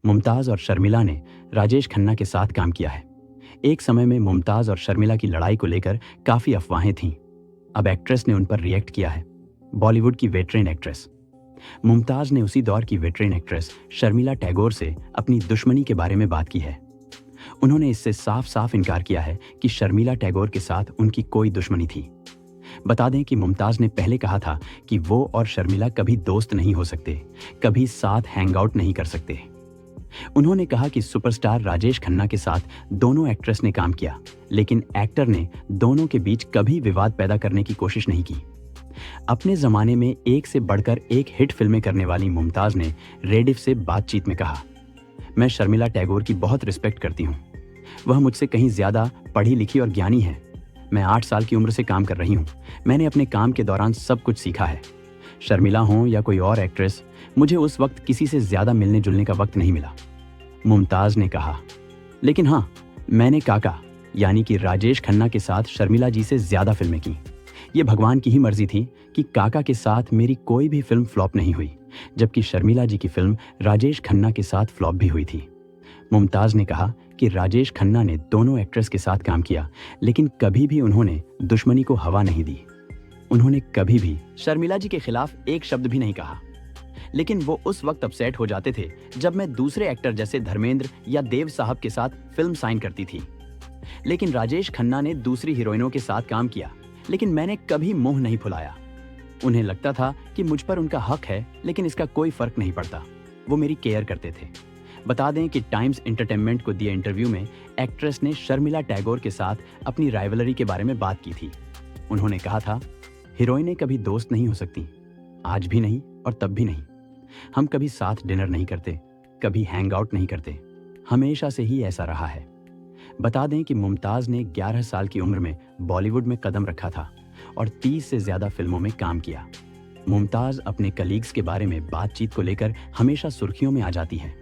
मुमताज़ और शर्मिला ने राजेश खन्ना के साथ काम किया है। एक समय में मुमताज़ और शर्मिला की लड़ाई को लेकर काफ़ी अफवाहें थीं। अब एक्ट्रेस ने उन पर रिएक्ट किया है। बॉलीवुड की वेटरन एक्ट्रेस मुमताज़ ने उसी दौर की वेटरन एक्ट्रेस शर्मिला टैगोर से अपनी दुश्मनी के बारे में बात की है। उन्होंने इससे साफ साफ इनकार किया है कि शर्मिला टैगोर के साथ उनकी कोई दुश्मनी थी। बता दें कि मुमताज़ ने पहले कहा था कि वो और शर्मिला कभी दोस्त नहीं हो सकते, कभी साथ हैंग आउट नहीं कर सकते। उन्होंने कहा कि सुपरस्टार राजेश खन्ना के साथ दोनों एक्ट्रेस ने काम किया, लेकिन एक्टर ने दोनों के बीच कभी विवाद पैदा करने की कोशिश नहीं की। अपने ज़माने में एक से बढ़कर एक हिट फिल्में करने वाली मुमताज़ ने रेडिफ से बातचीत में कहा, मैं शर्मिला टैगोर की बहुत रिस्पेक्ट करती हूँ। वह मुझसे कहीं ज़्यादा पढ़ी लिखी और ज्ञानी है। मैं 8 साल की उम्र से काम कर रही हूँ। मैंने अपने काम के दौरान सब कुछ सीखा है। शर्मिला हो या कोई और एक्ट्रेस, मुझे उस वक्त किसी से ज़्यादा मिलने जुलने का वक्त नहीं मिला। मुमताज़ ने कहा, लेकिन हाँ, मैंने काका यानी कि राजेश खन्ना के साथ शर्मिला जी से ज़्यादा फिल्में की। ये भगवान की ही मर्जी थी कि काका के साथ मेरी कोई भी फिल्म फ्लॉप नहीं हुई, जबकि शर्मिला जी की फिल्म राजेश खन्ना के साथ फ्लॉप भी हुई थी। मुमताज़ ने कहा कि राजेश खन्ना ने दोनों एक्ट्रेस के साथ काम किया, लेकिन कभी भी उन्होंने दुश्मनी को हवा नहीं दी। उन्होंने कभी भी शर्मिला जी के खिलाफ एक शब्द भी नहीं कहा, लेकिन वो उस वक्त अपसेट हो जाते थे जब मैं दूसरे एक्टर जैसे धर्मेंद्र या देव साहब के साथ फिल्म साइन करती थी। लेकिन राजेश खन्ना ने दूसरी हीरोइनों के साथ काम किया, लेकिन मैंने कभी मुंह नहीं फुलाया। उन्हें लगता था कि मुझ पर उनका हक है, लेकिन इसका कोई फर्क नहीं पड़ता। वो मेरी केयर करते थे। बता दें कि टाइम्स एंटरटेनमेंट को दिए इंटरव्यू में एक्ट्रेस ने शर्मिला टैगोर के साथ अपनी राइवलरी के बारे में बात की थी। उन्होंने कहा था, हीरोइनें कभी दोस्त नहीं हो सकती, आज भी नहीं और तब भी नहीं। हम कभी साथ डिनर नहीं करते, कभी हैंग आउट नहीं करते, हमेशा से ही ऐसा रहा है। बता दें कि मुमताज़ ने 11 साल की उम्र में बॉलीवुड में कदम रखा था और 30 से ज़्यादा फिल्मों में काम किया। मुमताज़ अपने कलीग्स के बारे में बातचीत को लेकर हमेशा सुर्खियों में आ जाती हैं।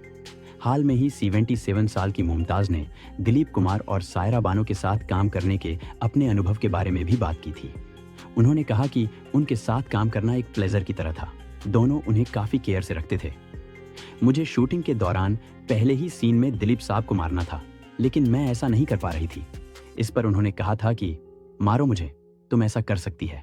हाल में ही 77 साल की मुमताज़ ने दिलीप कुमार और सायरा बानो के साथ काम करने के अपने अनुभव के बारे में भी बात की थी। उन्होंने कहा कि उनके साथ काम करना एक प्लेजर की तरह था। दोनों उन्हें काफ़ी केयर से रखते थे। मुझे शूटिंग के दौरान पहले ही सीन में दिलीप साहब को मारना था, लेकिन मैं ऐसा नहीं कर पा रही थी। इस पर उन्होंने कहा था कि मारो मुझे, तुम ऐसा कर सकती है।